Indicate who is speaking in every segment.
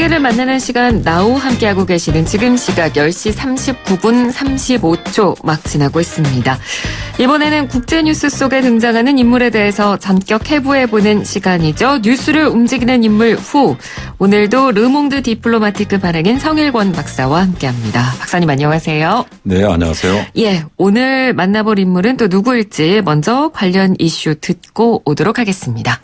Speaker 1: 세계를 만나는 시간 나우 함께하고 계시는 지금 시각 10시 39분 35초 막 지나고 있습니다. 이번에는 국제뉴스 속에 등장하는 인물에 대해서 전격 해부해보는 시간이죠. 뉴스를 움직이는 인물 후. 오늘도 르몽드 디플로마티크 발행인 성일권 박사와 함께합니다. 박사님 안녕하세요.
Speaker 2: 네, 안녕하세요.
Speaker 1: 예, 오늘 만나볼 인물은 또 누구일지 먼저 관련 이슈 듣고 오도록 하겠습니다.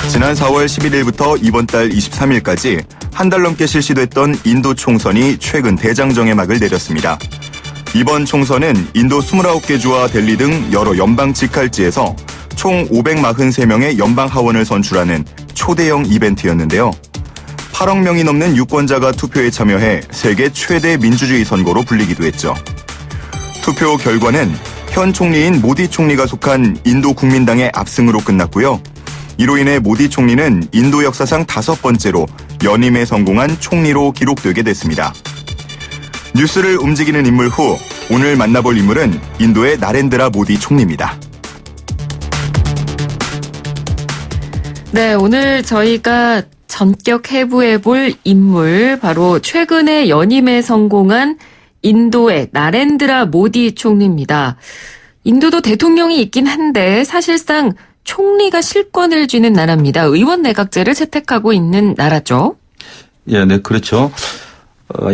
Speaker 3: 지난 4월 11일부터 이번 달 23일까지 한 달 넘게 실시됐던 인도 총선이 최근 대장정의 막을 내렸습니다. 이번 총선은 인도 29개 주와 델리 등 여러 연방 직할지에서 총 543명의 연방 하원을 선출하는 초대형 이벤트였는데요. 8억 명이 넘는 유권자가 투표에 참여해 세계 최대 민주주의 선거로 불리기도 했죠. 투표 결과는 현 총리인 모디 총리가 속한 인도 국민당의 압승으로 끝났고요. 이로 인해 모디 총리는 인도 역사상 5번째로 연임에 성공한 총리로 기록되게 됐습니다. 뉴스를 움직이는 인물 후 오늘 만나볼 인물은 인도의 나렌드라 모디 총리입니다.
Speaker 1: 네, 오늘 저희가 전격 해부해볼 인물 바로 최근에 연임에 성공한 인도의 나렌드라 모디 총리입니다. 인도도 대통령이 있긴 한데 사실상 총리가 실권을 쥐는 나라입니다. 의원 내각제를 채택하고 있는 나라죠.
Speaker 2: 예, 네, 그렇죠.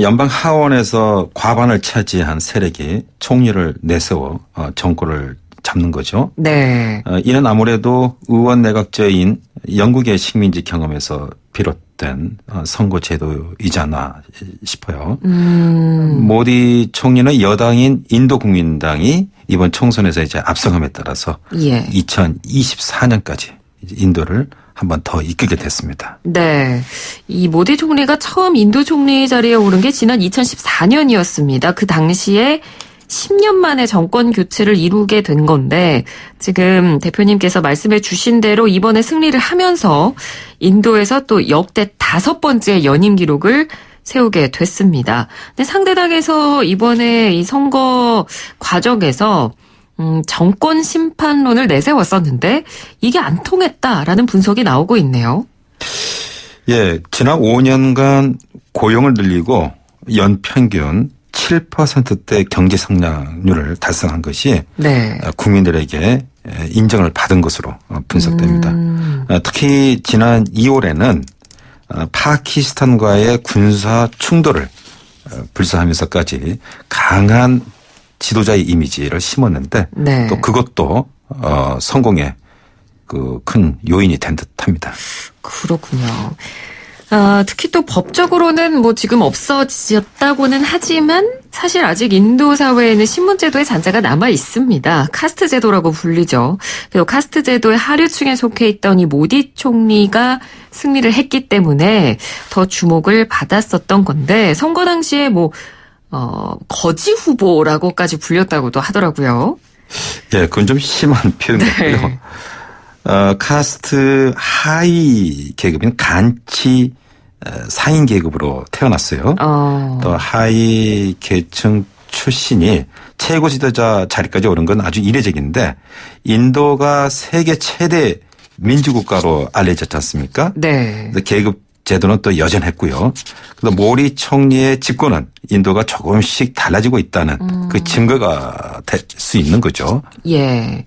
Speaker 2: 연방 하원에서 과반을 차지한 세력이 총리를 내세워 정권을 잡는 거죠.
Speaker 1: 네.
Speaker 2: 이는 아무래도 의원 내각제인 영국의 식민지 경험에서 비롯된 선거 제도이지 않나 싶어요. 모디 총리는 여당인 인도 국민당이 이번 총선에서 이제 압승함에 따라서 2024년까지 인도를 한 번 더 이끌게 됐습니다.
Speaker 1: 네. 이 모디 총리가 처음 인도 총리 자리에 오른 게 지난 2014년이었습니다. 그 당시에 10년 만에 정권 교체를 이루게 된 건데 지금 대표님께서 말씀해 주신 대로 이번에 승리를 하면서 인도에서 또 역대 5번째 연임 기록을 세우게 됐습니다. 근데 상대당에서 이번에 이 선거 과정에서 정권 심판론을 내세웠었는데 이게 안 통했다라는 분석이 나오고 있네요.
Speaker 2: 예, 지난 5년간 고용을 늘리고 연평균 7%대 경제 성장률을 달성한 것이 국민들에게 인정을 받은 것으로 분석됩니다. 특히 지난 2월에는 파키스탄과의 군사 충돌을 불사하면서까지 강한 지도자의 이미지를 심었는데 또 그것도 성공의 그 큰 요인이 된 듯합니다.
Speaker 1: 그렇군요. 특히 또 법적으로는 뭐 지금 없어졌다고는 하지만 사실 아직 인도 사회에는 신분제도의 잔재가 남아 있습니다. 카스트 제도라고 불리죠. 그리고 카스트 제도의 하류층에 속해 있던 이 모디 총리가 승리를 했기 때문에 더 주목을 받았었던 건데 선거 당시에 거지 후보라고까지 불렸다고도 하더라고요.
Speaker 2: 예, 그건 좀 심한 표현이고요. 카스트 하위 계급인 간치 4인 계급으로 태어났어요. 또 하위 계층 출신이 최고 지도자 자리까지 오른 건 아주 이례적인데 인도가 세계 최대 민주국가로 알려졌지 않습니까? 네. 계급 제도는 또 여전했고요. 그래서 모디 총리의 집권은 인도가 조금씩 달라지고 있다는 그 증거가 될 수 있는 거죠.
Speaker 1: 예.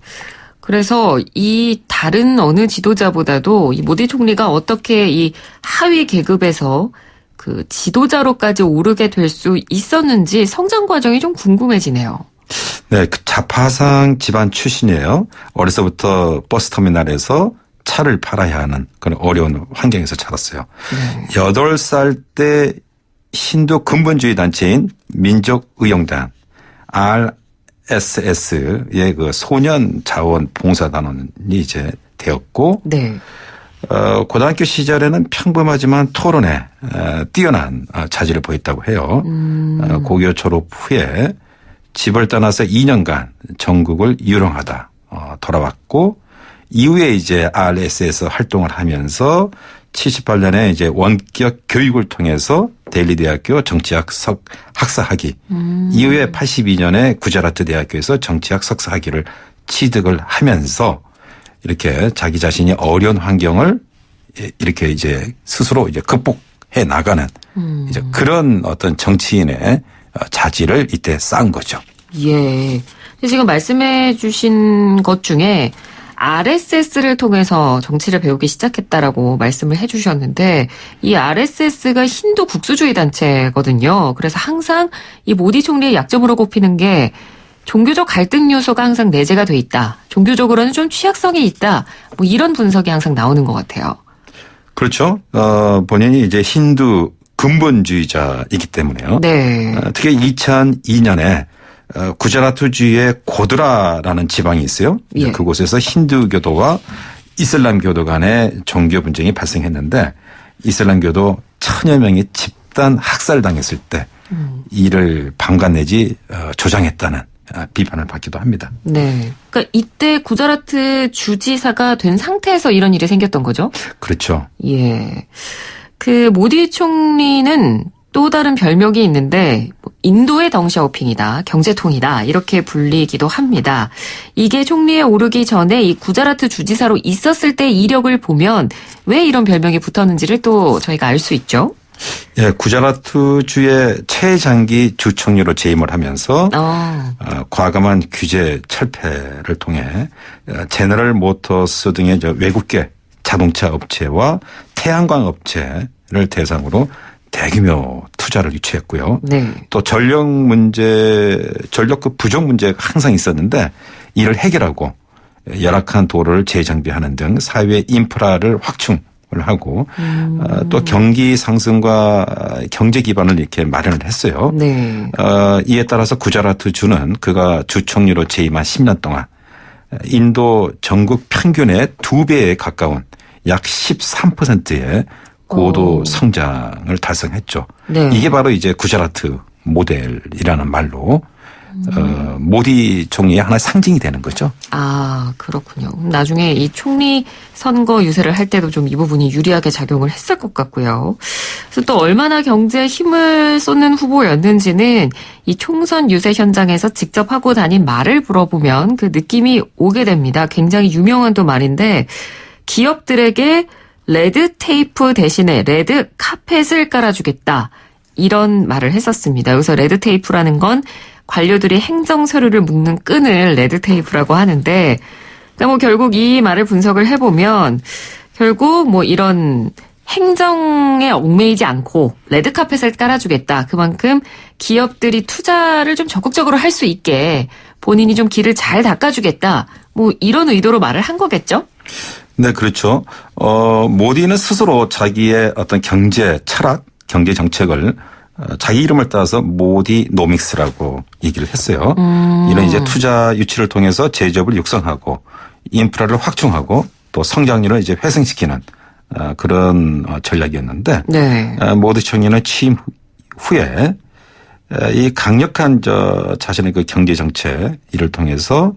Speaker 1: 그래서 이 다른 어느 지도자보다도 이 모디 총리가 어떻게 이 하위 계급에서 그 지도자로까지 오르게 될 수 있었는지 성장 과정이 좀 궁금해지네요.
Speaker 2: 네, 그 자파상 집안 출신이에요. 어려서부터 버스터미널에서 차를 팔아야 하는 그런 어려운 환경에서 자랐어요. 8살 때 힌두 근본주의 단체인 민족의용단 RSS의 그 소년 자원 봉사단원이 이제 되었고, 고등학교 시절에는 평범하지만 토론에 뛰어난 자질을 보였다고 해요. 고교 졸업 후에 집을 떠나서 2년간 전국을 유령하다 돌아왔고, 이후에 이제 RSS 활동을 하면서 78년에 이제 원격 교육을 통해서 델리 대학교 정치학 학사 학위, 이후에 82년에 구자라트 대학교에서 정치학 석사 학위를 취득을 하면서 이렇게 자기 자신이 어려운 환경을 이렇게 이제 스스로 이제 극복해 나가는 이제 그런 어떤 정치인의 자질을 이때 쌓은 거죠.
Speaker 1: 예. 지금 말씀해 주신 것 중에 RSS를 통해서 정치를 배우기 시작했다라고 말씀을 해 주셨는데 이 RSS가 힌두 국수주의 단체거든요. 그래서 항상 이 모디 총리의 약점으로 꼽히는 게 종교적 갈등 요소가 항상 내재가 돼 있다. 종교적으로는 좀 취약성이 있다. 뭐 이런 분석이 항상 나오는 것 같아요.
Speaker 2: 그렇죠. 본인이 이제 힌두 근본주의자이기 때문에요.
Speaker 1: 네.
Speaker 2: 특히 2002년에 구자라트주의 고드라라는 지방이 있어요.
Speaker 1: 예.
Speaker 2: 그곳에서 힌두교도와 이슬람교도 간의 종교 분쟁이 발생했는데 이슬람교도 1000여 명이 집단 학살당했을 때 이를 방관 내지 조장했다는 비판을 받기도 합니다.
Speaker 1: 네. 그러니까 이때 구자라트 주지사가 된 상태에서 이런 일이 생겼던 거죠?
Speaker 2: 그렇죠.
Speaker 1: 예. 그 모디 총리는 또 다른 별명이 있는데 인도의 덩샤오핑이다, 경제통이다 이렇게 불리기도 합니다. 이게 총리에 오르기 전에 이 구자라트 주지사로 있었을 때 이력을 보면 왜 이런 별명이 붙었는지를 또 저희가 알 수 있죠.
Speaker 2: 예, 구자라트주의 최장기 주총리로 재임을 하면서 과감한 규제 철폐를 통해 제너럴 모터스 등의 전외국계 자동차 업체와 태양광 업체를 대상으로 대규모 투자를 유치했고요.
Speaker 1: 네.
Speaker 2: 또 전력 부족 문제가 항상 있었는데 이를 해결하고 열악한 도로를 재정비하는 등 사회 인프라를 확충을 하고 또 경기 상승과 경제 기반을 이렇게 마련을 했어요.
Speaker 1: 네.
Speaker 2: 이에 따라서 구자라트주는 그가 주총리로 재임한 10년 동안 인도 전국 평균의 2배에 가까운 약 13%의 고도 성장을 달성했죠. 네. 이게 바로 이제 구자라트 모델이라는 말로 모디 총리의 하나의 상징이 되는 거죠.
Speaker 1: 아, 그렇군요. 나중에 이 총리 선거 유세를 할 때도 좀 이 부분이 유리하게 작용을 했을 것 같고요. 그래서 또 얼마나 경제에 힘을 쏟는 후보였는지는 이 총선 유세 현장에서 직접 하고 다닌 말을 물어보면 그 느낌이 오게 됩니다. 굉장히 유명한 또 말인데 기업들에게 레드 테이프 대신에 레드 카펫을 깔아주겠다. 이런 말을 했었습니다. 여기서 레드 테이프라는 건 관료들이 행정 서류를 묶는 끈을 레드 테이프라고 하는데, 그러니까 뭐 결국 이 말을 분석을 해보면 결국 뭐 이런 행정에 얽매이지 않고 레드 카펫을 깔아주겠다. 그만큼 기업들이 투자를 좀 적극적으로 할 수 있게 본인이 좀 길을 잘 닦아주겠다. 뭐 이런 의도로 말을 한 거겠죠?
Speaker 2: 네, 그렇죠. 모디는 스스로 자기의 어떤 경제 철학, 경제 정책을 자기 이름을 따서 모디 노믹스라고 얘기를 했어요. 이런 이제 투자 유치를 통해서 제조업을 육성하고 인프라를 확충하고 또 성장률을 이제 회생시키는 그런 전략이었는데 네. 모디 총리는 취임 후에 이 강력한 자신의 그 경제 정책 이를 통해서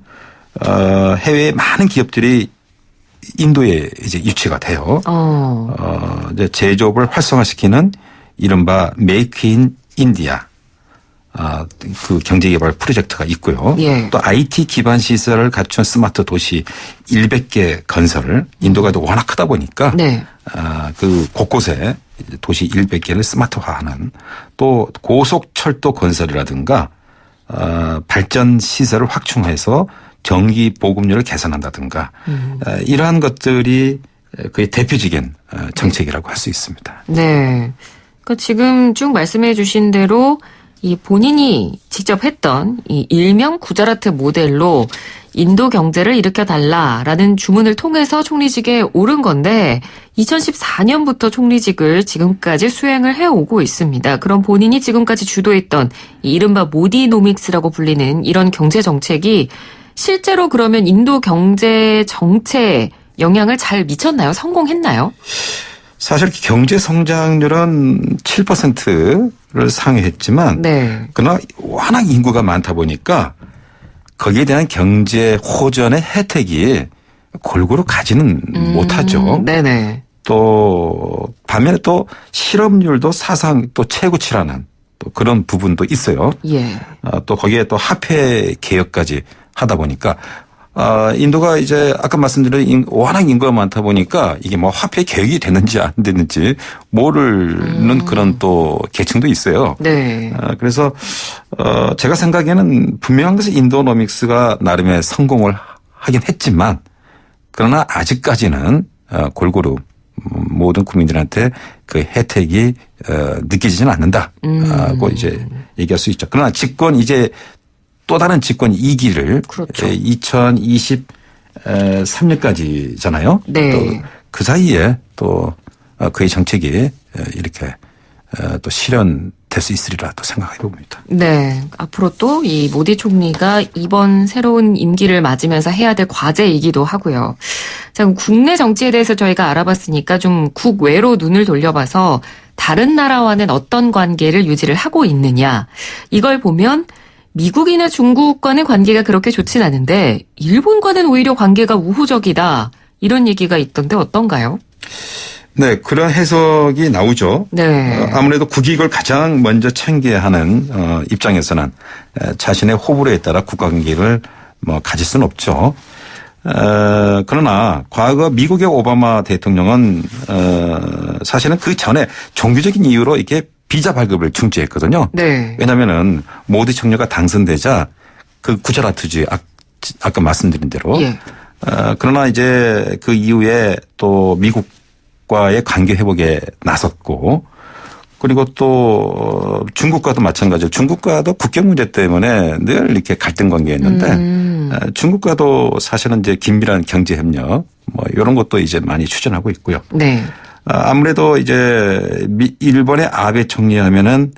Speaker 2: 해외의 많은 기업들이 인도에 이제 유치가 돼요. 이제 제조업을 활성화시키는 이른바 메이크 인 인디아 그 경제개발 프로젝트가 있고요. 예. 또 IT 기반 시설을 갖춘 스마트 도시 100개 건설을 인도가 또 워낙 크다 보니까 네. 그 곳곳에 도시 100개를 스마트화하는 또 고속철도 건설이라든가 발전 시설을 확충해서 전기 보급률을 개선한다든가 이러한 것들이 거의 대표적인 정책이라고 할 수 있습니다.
Speaker 1: 네. 그러니까 지금 쭉 말씀해 주신 대로 이 본인이 직접 했던 이 일명 구자라트 모델로 인도 경제를 일으켜달라라는 주문을 통해서 총리직에 오른 건데 2014년부터 총리직을 지금까지 수행을 해오고 있습니다. 그럼 본인이 지금까지 주도했던 이 이른바 모디노믹스라고 불리는 이런 경제 정책이 실제로 그러면 인도 경제 정체에 영향을 잘 미쳤나요? 성공했나요?
Speaker 2: 사실 경제 성장률은 7%를 상회했지만 네. 그러나 워낙 인구가 많다 보니까 거기에 대한 경제 호전의 혜택이 골고루 가지는 못하죠. 네네. 또 반면에 또 실업률도 사상 또 최고치라는 또 그런 부분도 있어요. 예. 또 거기에 또 화폐 개혁까지 하다 보니까 인도가 이제 아까 말씀드린 워낙 인구가 많다 보니까 이게 뭐 화폐 개혁이 됐는지 안 됐는지 모르는 그런 또 계층도 있어요.
Speaker 1: 네.
Speaker 2: 그래서 제가 생각에는 분명한 것은 인도노믹스가 나름의 성공을 하긴 했지만 그러나 아직까지는 골고루 모든 국민들한테 그 혜택이 느껴지지는 않는다고 이제 얘기할 수 있죠. 그러나 집권 이제 또 다른 집권 2기를
Speaker 1: 그렇죠.
Speaker 2: 2023년까지잖아요.
Speaker 1: 네.
Speaker 2: 또 그 사이에 또 그의 정책이 이렇게 또 실현될 수 있으리라 또 생각해 봅니다.
Speaker 1: 네. 앞으로 또 이 모디 총리가 이번 새로운 임기를 맞으면서 해야 될 과제이기도 하고요. 자, 그럼 국내 정치에 대해서 저희가 알아봤으니까 좀 국외로 눈을 돌려봐서 다른 나라와는 어떤 관계를 유지를 하고 있느냐. 이걸 보면 미국이나 중국과는 관계가 그렇게 좋진 않은데 일본과는 오히려 관계가 우호적이다. 이런 얘기가 있던데 어떤가요?
Speaker 2: 네, 그런 해석이 나오죠.
Speaker 1: 네.
Speaker 2: 아무래도 국익을 가장 먼저 챙겨야 하는 입장에서는 자신의 호불호에 따라 국가관계를 뭐 가질 수는 없죠. 그러나 과거 미국의 오바마 대통령은 사실은 그 전에 종교적인 이유로 이렇게 비자 발급을 중지했거든요.
Speaker 1: 네.
Speaker 2: 왜냐하면은 모디 총리가 당선되자 그 구자라트주의 아까 말씀드린 대로.
Speaker 1: 예.
Speaker 2: 그러나 이제 그 이후에 또 미국과의 관계 회복에 나섰고 그리고 또 중국과도 마찬가지로 중국과도 국경 문제 때문에 늘 이렇게 갈등 관계였는데 중국과도 사실은 이제 긴밀한 경제 협력 뭐 이런 것도 이제 많이 추진하고 있고요.
Speaker 1: 네.
Speaker 2: 아무래도 이제 일본의 아베 총리 하면은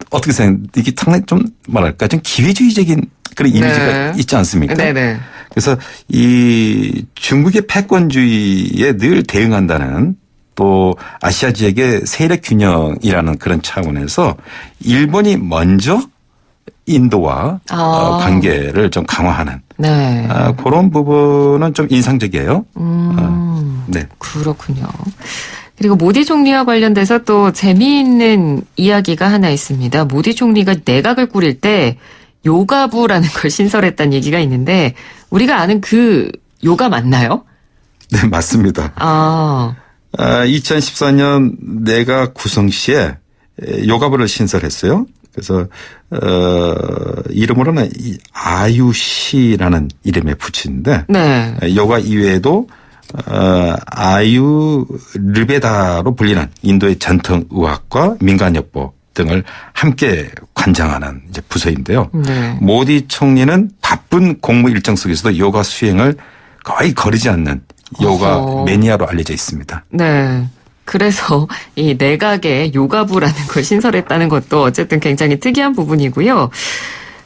Speaker 2: 어떻게 이게 상당히 좀 뭐랄까 좀 기회주의적인 그런 이미지가
Speaker 1: 네.
Speaker 2: 있지 않습니까?
Speaker 1: 네네.
Speaker 2: 그래서 이 중국의 패권주의에 늘 대응한다는 또 아시아 지역의 세력 균형이라는 그런 차원에서 일본이 먼저 인도와 관계를 좀 강화하는
Speaker 1: 네.
Speaker 2: 그런 부분은 좀 인상적이에요. 네.
Speaker 1: 그렇군요. 그리고 모디 총리와 관련돼서 또 재미있는 이야기가 하나 있습니다. 모디 총리가 내각을 꾸릴 때 요가부라는 걸 신설했다는 얘기가 있는데 우리가 아는 그 요가 맞나요?
Speaker 2: 네, 맞습니다. 2014년 내각 구성 시에 요가부를 신설했어요. 그래서 이름으로는 아유시라는 이름에 붙이는데
Speaker 1: 네.
Speaker 2: 요가 이외에도 아유르베다로 불리는 인도의 전통 의학과 민간요법 등을 함께 관장하는 이제 부서인데요.
Speaker 1: 네.
Speaker 2: 모디 총리는 바쁜 공무 일정 속에서도 요가 수행을 거의 거르지 않는 요가 매니아로 알려져 있습니다.
Speaker 1: 네. 그래서 이 내각에 요가부라는 걸 신설했다는 것도 어쨌든 굉장히 특이한 부분이고요.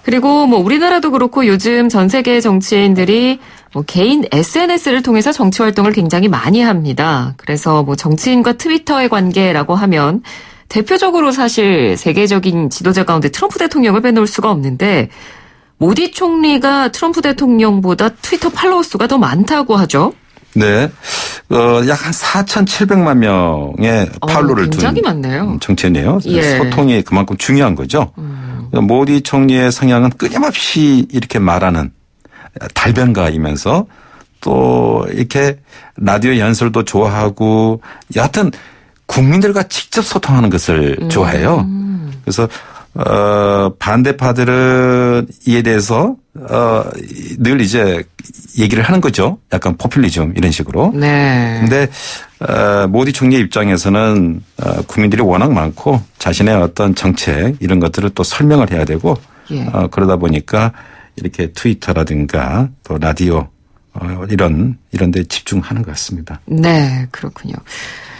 Speaker 1: 그리고 뭐 우리나라도 그렇고 요즘 전 세계 정치인들이 뭐 개인 SNS를 통해서 정치 활동을 굉장히 많이 합니다. 그래서 뭐 정치인과 트위터의 관계라고 하면 대표적으로 사실 세계적인 지도자 가운데 트럼프 대통령을 빼놓을 수가 없는데 모디 총리가 트럼프 대통령보다 트위터 팔로워 수가 더 많다고 하죠.
Speaker 2: 네. 약 한 4,700만 명의 팔로워를 둔
Speaker 1: 굉장히 많네요.
Speaker 2: 정치인이에요.
Speaker 1: 예.
Speaker 2: 소통이 그만큼 중요한 거죠. 모디 총리의 성향은 끊임없이 이렇게 말하는 달변가이면서 또 이렇게 라디오 연설도 좋아하고 여하튼 국민들과 직접 소통하는 것을 좋아해요. 그래서 반대파들은 이에 대해서 늘 이제 얘기를 하는 거죠. 약간 포퓰리즘 이런 식으로.
Speaker 1: 네.
Speaker 2: 근데 모디 총리의 입장에서는 국민들이 워낙 많고 자신의 어떤 정책 이런 것들을 또 설명을 해야 되고
Speaker 1: 예.
Speaker 2: 그러다 보니까 이렇게 트위터라든가 또 라디오 이런 데 집중하는 것 같습니다.
Speaker 1: 네, 그렇군요.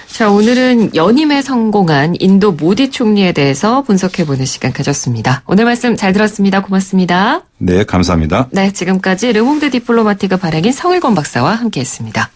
Speaker 1: 자, 오늘은 연임에 성공한 인도 모디 총리에 대해서 분석해보는 시간 가졌습니다. 오늘 말씀 잘 들었습니다. 고맙습니다.
Speaker 2: 네, 감사합니다.
Speaker 1: 네, 지금까지 르몽드 디플로마티크 발행인 성일권 박사와 함께했습니다.